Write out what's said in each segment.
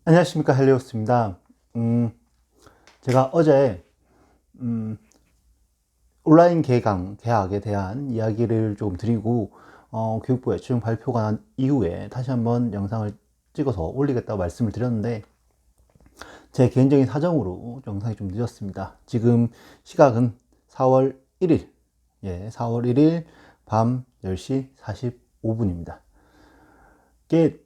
안녕하십니까, 헬리오스입니다. 제가 어제 온라인 개학에 대한 이야기를 좀 드리고 교육부의 최종 발표가 난 이후에 다시 한번 영상을 찍어서 올리겠다고 말씀을 드렸는데, 제 개인적인 사정으로 영상이 좀 늦었습니다. 지금 시각은 4월 1일, 4월 1일 밤 10시 45분입니다. 이게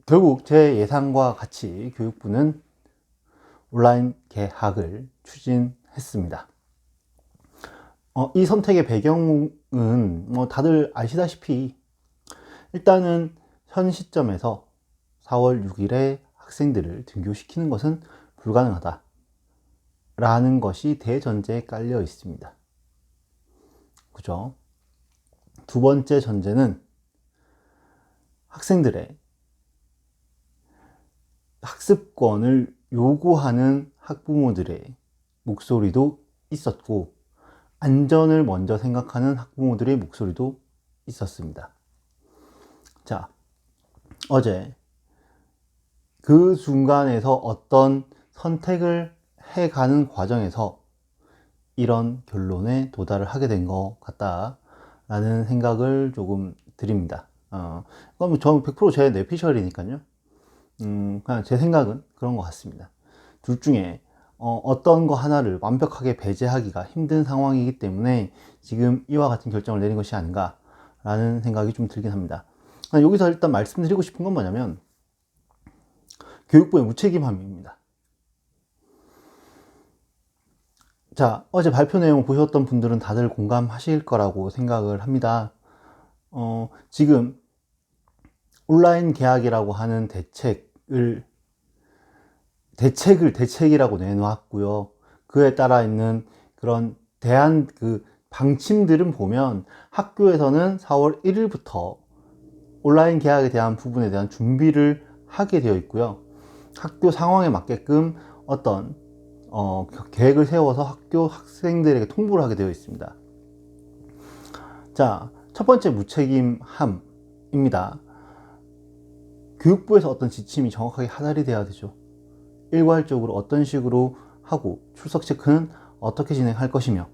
결국 제 예상과 같이 교육부는 온라인 개학을 추진했습니다. 이 선택의 배경은 다들 아시다시피, 일단은 현 시점에서 4월 6일에 학생들을 등교시키는 것은 불가능하다 라는 것이 대전제에 깔려 있습니다. 그죠? 두 번째 전제는 학생들의 학습권을 요구하는 학부모들의 목소리도 있었고, 안전을 먼저 생각하는 학부모들의 목소리도 있었습니다. 자, 어제 그 중간에서 어떤 선택을 해가는 과정에서 이런 결론에 도달을 하게 된 것 같다라는 생각을 조금 드립니다. 그럼 저는 100% 제 뇌피셜이니까요. 그냥 제 생각은 그런 것 같습니다. 둘 중에 어떤 거 하나를 완벽하게 배제하기가 힘든 상황이기 때문에 지금 이와 같은 결정을 내린 것이 아닌가 라는 생각이 좀 들긴 합니다. 여기서 일단 말씀드리고 싶은 건 뭐냐면, 교육부의 무책임함입니다. 자, 어제 발표 내용 보셨던 분들은 다들 공감하실 거라고 생각을 합니다. 지금 온라인 개학이라고 하는 대책이라고 내놓았고요. 그에 따라 있는 그런 방침들은 보면 학교에서는 4월 1일부터 온라인 개학에 대한 부분에 대한 준비를 하게 되어 있고요. 학교 상황에 맞게끔 어떤 계획을 세워서 학교 학생들에게 통보를 하게 되어 있습니다. 자, 첫 번째 무책임함입니다. 교육부에서 어떤 지침이 정확하게 하달이 돼야 되죠. 일괄적으로 어떤 식으로 하고, 출석 체크는 어떻게 진행할 것이며,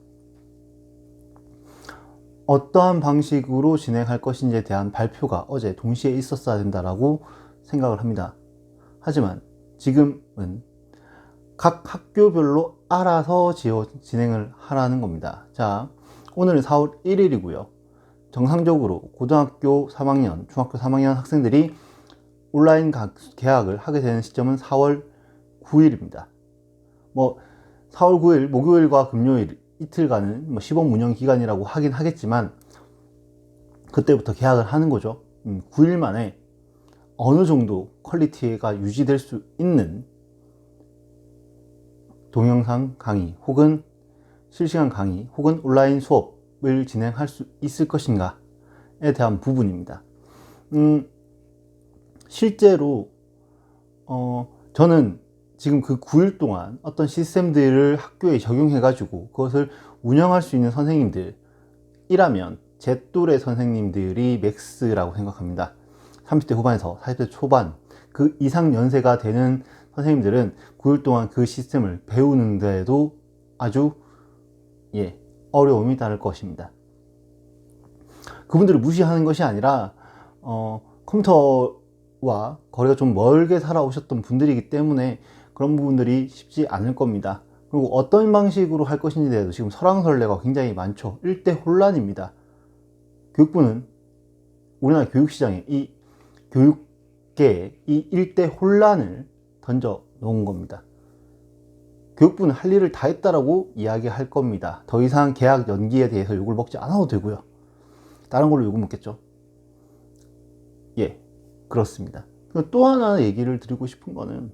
어떠한 방식으로 진행할 것인지에 대한 발표가 어제 동시에 있었어야 된다라고 생각을 합니다. 하지만 지금은 각 학교별로 알아서 진행을 하라는 겁니다. 자, 오늘은 4월 1일이고요. 정상적으로 고등학교 3학년, 중학교 3학년 학생들이 온라인 개학을 하게 되는 시점은 4월 9일입니다. 4월 9일 목요일과 금요일 이틀간은 시범 운영 기간이라고 하긴 하겠지만, 그때부터 개학을 하는 거죠. 9일 만에 어느 정도 퀄리티가 유지될 수 있는 동영상 강의 혹은 실시간 강의 혹은 온라인 수업을 진행할 수 있을 것인가에 대한 부분입니다. 실제로 저는 지금 그 9일 동안 어떤 시스템들을 학교에 적용해 가지고 그것을 운영할 수 있는 선생님들이라면 제 또래 선생님들이 맥스라고 생각합니다. 30대 후반에서 40대 초반, 그 이상 연세가 되는 선생님들은 9일 동안 그 시스템을 배우는 데에도 아주 어려움이 따를 것입니다. 그분들을 무시하는 것이 아니라 컴퓨터와 거리가 좀 멀게 살아오셨던 분들이기 때문에 그런 부분들이 쉽지 않을 겁니다. 그리고 어떤 방식으로 할 것인지에 대해서 지금 설왕설래가 굉장히 많죠. 일대 혼란입니다. 교육부는 우리나라 교육시장에 이 교육계에 이 일대 혼란을 던져 놓은 겁니다. 교육부는 할 일을 다 했다라고 이야기할 겁니다. 더 이상 개학 연기에 대해서 욕을 먹지 않아도 되고요. 다른 걸로 욕을 먹겠죠. 그렇습니다. 또 하나 얘기를 드리고 싶은 거는,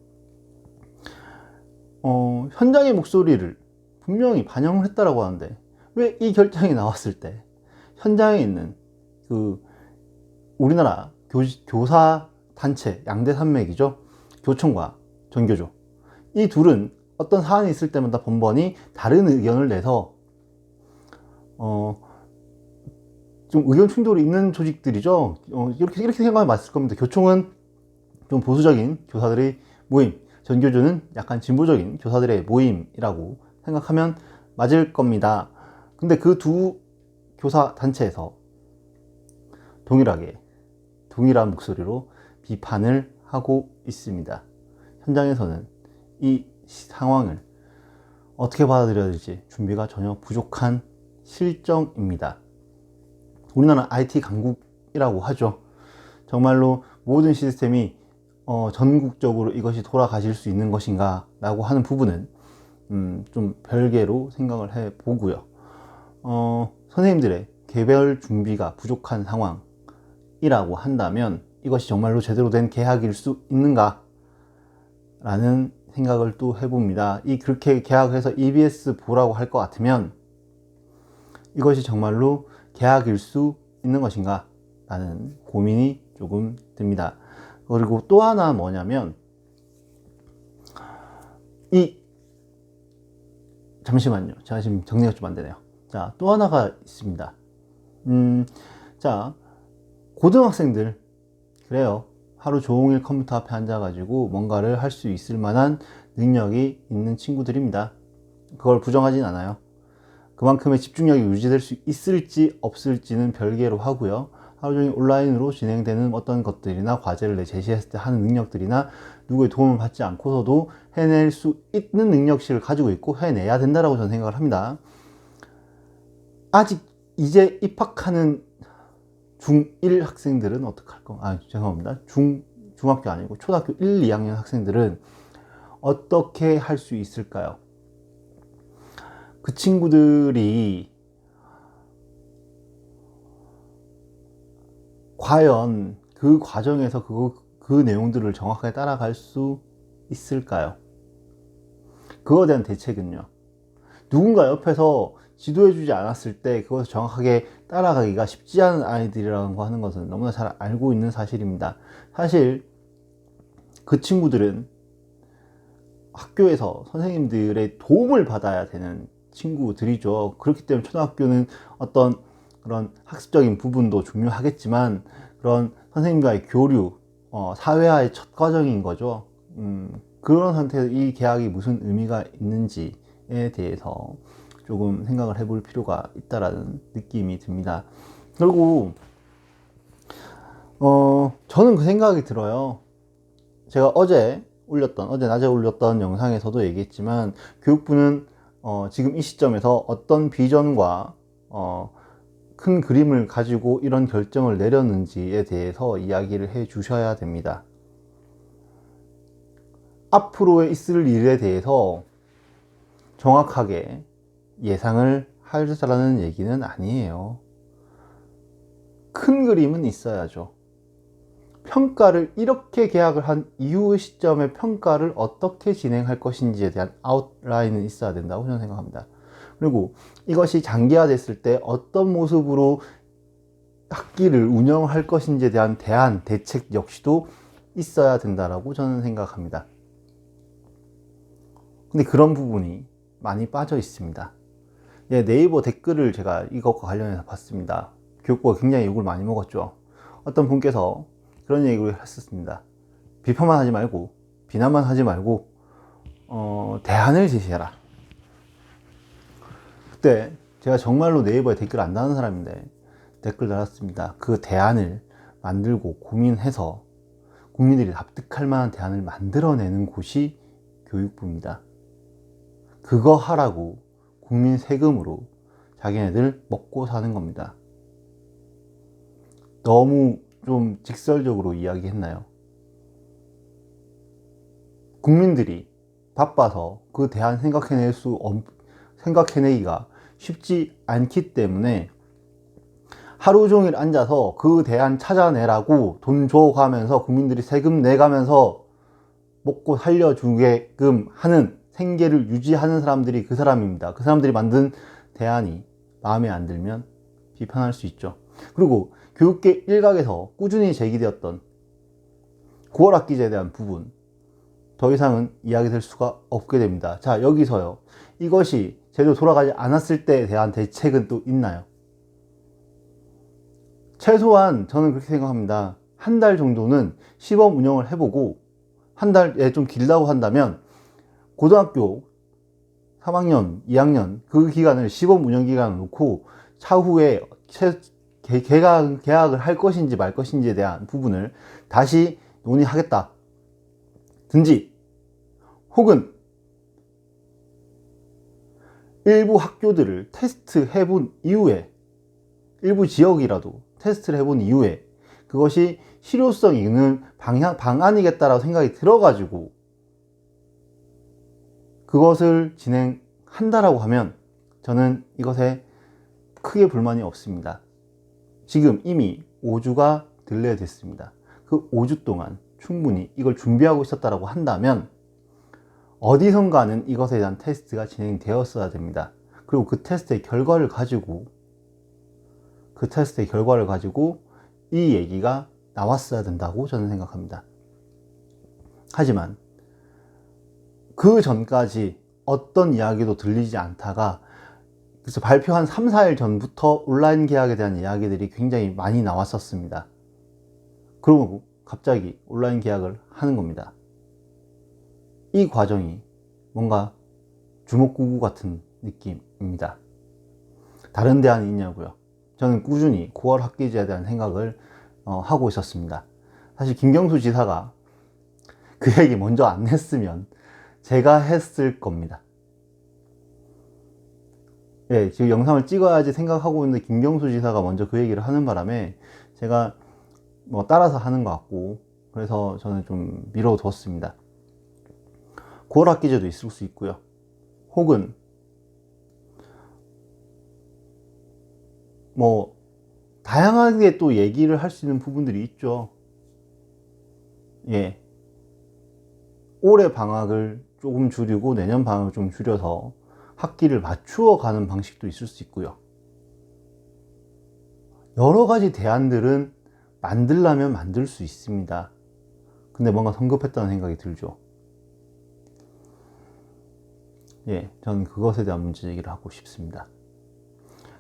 현장의 목소리를 분명히 반영을 했다라고 하는데, 왜 이 결정이 나왔을 때 현장에 있는 우리나라 교사 단체 양대 산맥이죠. 교총과 전교조, 이 둘은 어떤 사안이 있을 때마다 번번이 다른 의견을 내서 좀 의견 충돌이 있는 조직들이죠. 이렇게 생각하면 맞을 겁니다. 교총은 좀 보수적인 교사들의 모임, 전교조는 약간 진보적인 교사들의 모임이라고 생각하면 맞을 겁니다. 근데 그 두 교사 단체에서 동일한 목소리로 비판을 하고 있습니다. 현장에서는 이 상황을 어떻게 받아들여야 될지 준비가 전혀 부족한 실정입니다. 우리나라는 IT 강국이라고 하죠. 정말로 모든 시스템이 전국적으로 이것이 돌아가실 수 있는 것인가 라고 하는 부분은 좀 별개로 생각을 해 보고요. 선생님들의 개별 준비가 부족한 상황이라고 한다면 이것이 정말로 제대로 된 개학일 수 있는가 라는 생각을 또 해봅니다. 그렇게 개학해서 EBS 보라고 할 것 같으면 이것이 정말로 개학일 수 있는 것인가 라는 고민이 조금 듭니다. 그리고 또 하나 뭐냐면 잠시만요. 제가 지금 정리가 좀 안 되네요. 자, 또 하나가 있습니다. 자, 고등학생들 그래요. 하루 종일 컴퓨터 앞에 앉아가지고 뭔가를 할 수 있을 만한 능력이 있는 친구들입니다. 그걸 부정하진 않아요. 그만큼의 집중력이 유지될 수 있을지 없을지는 별개로 하고요. 하루 종일 온라인으로 진행되는 어떤 것들이나 과제를 제시했을 때 하는 능력들이나 누구의 도움을 받지 않고서도 해낼 수 있는 능력치를 가지고 있고 해내야 된다고 저는 생각을 합니다. 아직 이제 입학하는 중1 학생들은 어떡할 거? 죄송합니다. 중학교 아니고 초등학교 1, 2학년 학생들은 어떻게 할 수 있을까요? 그 친구들이 과연 그 과정에서 그 내용들을 정확하게 따라갈 수 있을까요? 그거에 대한 대책은요. 누군가 옆에서 지도해주지 않았을 때 그것을 정확하게 따라가기가 쉽지 않은 아이들이라고 하는 것은 너무나 잘 알고 있는 사실입니다. 사실 그 친구들은 학교에서 선생님들의 도움을 받아야 되는 친구들이죠. 그렇기 때문에 초등학교는 어떤 그런 학습적인 부분도 중요하겠지만 그런 선생님과의 교류, 사회화의 첫 과정인 거죠. 그런 상태에서 이 계약이 무슨 의미가 있는지에 대해서 조금 생각을 해볼 필요가 있다라는 느낌이 듭니다. 그리고 저는 그 생각이 들어요. 제가 어제 낮에 올렸던 영상에서도 얘기했지만 교육부는 지금 이 시점에서 어떤 비전과 큰 그림을 가지고 이런 결정을 내렸는지에 대해서 이야기를 해 주셔야 됩니다. 앞으로에 있을 일에 대해서 정확하게 예상을 하자라는 얘기는 아니에요. 큰 그림은 있어야죠. 평가를 이렇게 계약을 한 이후의 시점에 평가를 어떻게 진행할 것인지에 대한 아웃라인은 있어야 된다고 저는 생각합니다. 그리고 이것이 장기화됐을 때 어떤 모습으로 학기를 운영할 것인지에 대한 대책 역시도 있어야 된다라고 저는 생각합니다. 근데 그런 부분이 많이 빠져 있습니다. 네이버 댓글을 제가 이것과 관련해서 봤습니다. 교육부가 굉장히 욕을 많이 먹었죠. 어떤 분께서 그런 얘기를 했었습니다. 비판만 하지 말고 비난만 하지 말고 대안을 제시해라. 그때 제가 정말로 네이버에 댓글 안 다는 사람인데 댓글 달았습니다. 그 대안을 만들고 고민해서 국민들이 납득할 만한 대안을 만들어내는 곳이 교육부입니다. 그거 하라고 국민 세금으로 자기네들 먹고 사는 겁니다. 너무 좀 직설적으로 이야기했나요? 국민들이 바빠서 그 대안 생각해내기가 쉽지 않기 때문에 하루 종일 앉아서 그 대안 찾아내라고 돈 줘가면서 국민들이 세금 내가면서 먹고 살려주게끔 하는 생계를 유지하는 사람들이 그 사람입니다. 그 사람들이 만든 대안이 마음에 안 들면 비판할 수 있죠. 그리고 교육계 일각에서 꾸준히 제기되었던 9월 학기제에 대한 부분 더 이상은 이야기될 수가 없게 됩니다. 자, 여기서요. 이것이 제대로 돌아가지 않았을 때에 대한 대책은 또 있나요? 최소한 저는 그렇게 생각합니다. 한 달 정도는 시범 운영을 해보고, 한 달에 좀 길다고 한다면 고등학교 3학년, 2학년 그 기간을 시범 운영 기간을 놓고 차후에 계약을 할 것인지 말 것인지에 대한 부분을 다시 논의하겠다 든지, 혹은 일부 학교들을 테스트 해본 이후에, 일부 지역이라도 테스트를 해본 이후에 그것이 실효성 있는 방안이겠다라고 생각이 들어가지고 그것을 진행한다라고 하면 저는 이것에 크게 불만이 없습니다. 지금 이미 5주가 딜레이 됐습니다. 그 5주 동안 충분히 이걸 준비하고 있었다라고 한다면 어디선가는 이것에 대한 테스트가 진행되었어야 됩니다. 그리고 그 테스트의 결과를 가지고 이 얘기가 나왔어야 된다고 저는 생각합니다. 하지만 그 전까지 어떤 이야기도 들리지 않다가, 그래서 발표한 3, 4일 전부터 온라인 계약에 대한 이야기들이 굉장히 많이 나왔었습니다. 그러고 갑자기 온라인 계약을 하는 겁니다. 이 과정이 뭔가 주먹구구 같은 느낌입니다. 다른 대안이 있냐고요? 저는 꾸준히 9월 학기제에 대한 생각을 하고 있었습니다. 사실 김경수 지사가 그 얘기 먼저 안 했으면 제가 했을 겁니다. 예, 지금 영상을 찍어야지 생각하고 있는데 김경수 지사가 먼저 그 얘기를 하는 바람에 제가 뭐 따라서 하는 것 같고, 그래서 저는 좀 미뤄뒀습니다. 9월 학기제도 있을 수 있고요. 혹은 뭐 다양하게 또 얘기를 할 수 있는 부분들이 있죠. 예, 올해 방학을 조금 줄이고 내년 방학을 좀 줄여서 학기를 맞추어 가는 방식도 있을 수 있고요. 여러 가지 대안들은 만들려면 만들 수 있습니다. 근데 뭔가 성급했다는 생각이 들죠. 예, 저는 그것에 대한 문제 제기를 하고 싶습니다.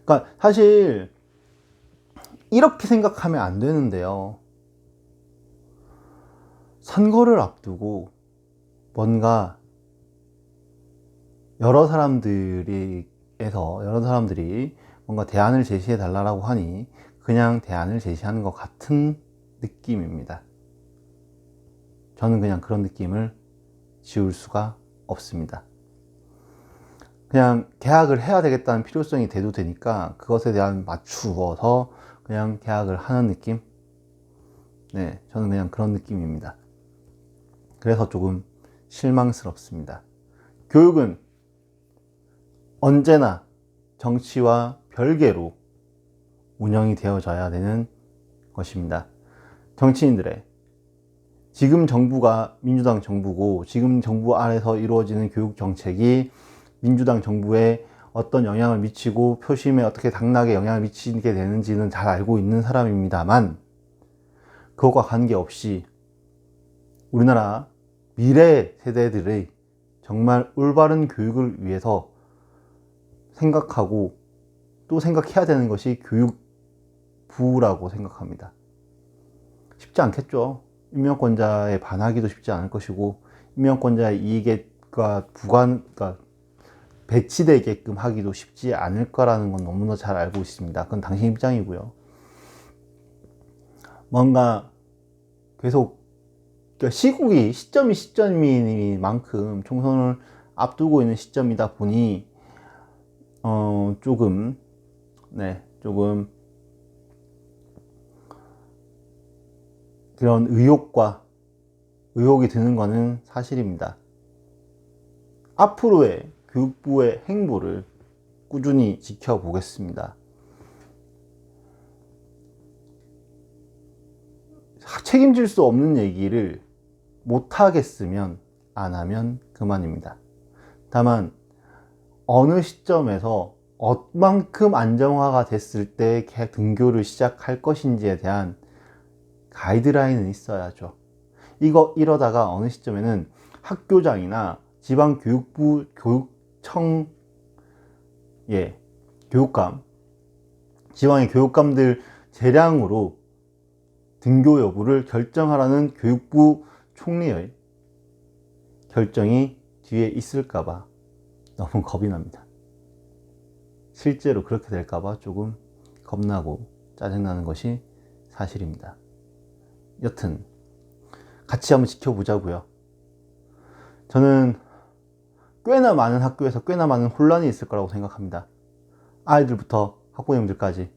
그러니까 사실 이렇게 생각하면 안 되는데요. 선거를 앞두고 뭔가 여러 사람들이 뭔가 대안을 제시해 달라고 하니 그냥 대안을 제시하는 것 같은 느낌입니다. 저는 그냥 그런 느낌을 지울 수가 없습니다. 그냥 계약을 해야 되겠다는 필요성이 대두 되니까 그것에 대한 맞추어서 그냥 계약을 하는 느낌? 네, 저는 그냥 그런 느낌입니다. 그래서 조금 실망스럽습니다. 교육은 언제나 정치와 별개로 운영이 되어져야 되는 것입니다. 정치인들의, 지금 정부가 민주당 정부고 지금 정부 아래서 이루어지는 교육 정책이 민주당 정부에 어떤 영향을 미치고 표심에 어떻게 당락에 영향을 미치게 되는지는 잘 알고 있는 사람입니다만, 그것과 관계없이 우리나라 미래 세대들의 정말 올바른 교육을 위해서 생각하고 또 생각해야 되는 것이 교육부라고 생각합니다. 쉽지 않겠죠. 임명권자에 반하기도 쉽지 않을 것이고, 임명권자의 이익과 그러니까 배치되게끔 하기도 쉽지 않을 거라는 건 너무나 잘 알고 있습니다. 그건 당신 입장이고요. 뭔가 계속, 그러니까 시점이 만큼 총선을 앞두고 있는 시점이다 보니 조금 그런 의혹이 드는 것은 사실입니다. 앞으로의 교육부의 행보를 꾸준히 지켜보겠습니다. 책임질 수 없는 얘기를 못하겠으면 안 하면 그만입니다. 다만 어느 시점에서 얼만큼 안정화가 됐을 때 등교를 시작할 것인지에 대한 가이드라인은 있어야죠. 이러다가 어느 시점에는 학교장이나 지방교육부 교육청 교육감, 지방의 교육감들 재량으로 등교 여부를 결정하라는 교육부 총리의 결정이 뒤에 있을까봐 너무 겁이 납니다. 실제로 그렇게 될까봐 조금 겁나고 짜증나는 것이 사실입니다. 여튼 같이 한번 지켜보자고요. 저는 꽤나 많은 학교에서 꽤나 많은 혼란이 있을 거라고 생각합니다. 아이들부터 학부모님들까지.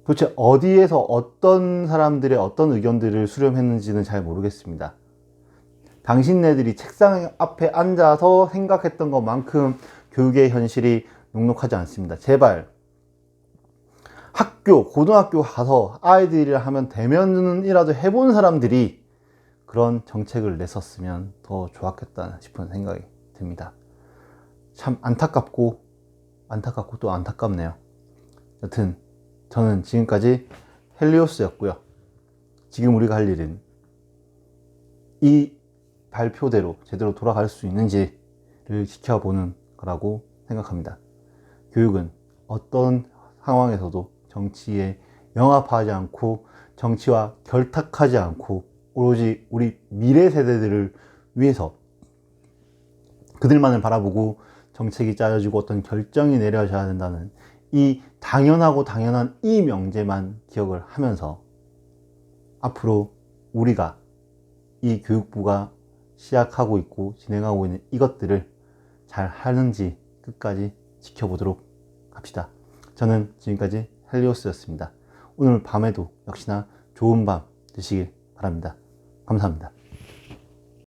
도대체 어디에서 어떤 사람들의 어떤 의견들을 수렴했는지는 잘 모르겠습니다. 당신네들이 책상 앞에 앉아서 생각했던 것만큼 교육의 현실이 녹록하지 않습니다. 제발 고등학교 가서 아이들이랑 하면 대면이라도 해본 사람들이 그런 정책을 냈었으면 더 좋았겠다 싶은 생각이 듭니다. 참 안타깝고 또 안타깝네요. 여튼 저는 지금까지 헬리오스였고요. 지금 우리가 할 일은 이 발표대로 제대로 돌아갈 수 있는지를 지켜보는 거라고 생각합니다. 교육은 어떤 상황에서도 정치에 영합하지 않고 정치와 결탁하지 않고 오로지 우리 미래 세대들을 위해서 그들만을 바라보고 정책이 짜여지고 어떤 결정이 내려져야 된다는 이 당연한 이 명제만 기억을 하면서 앞으로 우리가 이 교육부가 시작하고 있고 진행하고 있는 이것들을 잘 하는지 끝까지 지켜보도록 합시다. 저는 지금까지 헬리오스였습니다. 오늘 밤에도 역시나 좋은 밤 되시길 바랍니다. 감사합니다.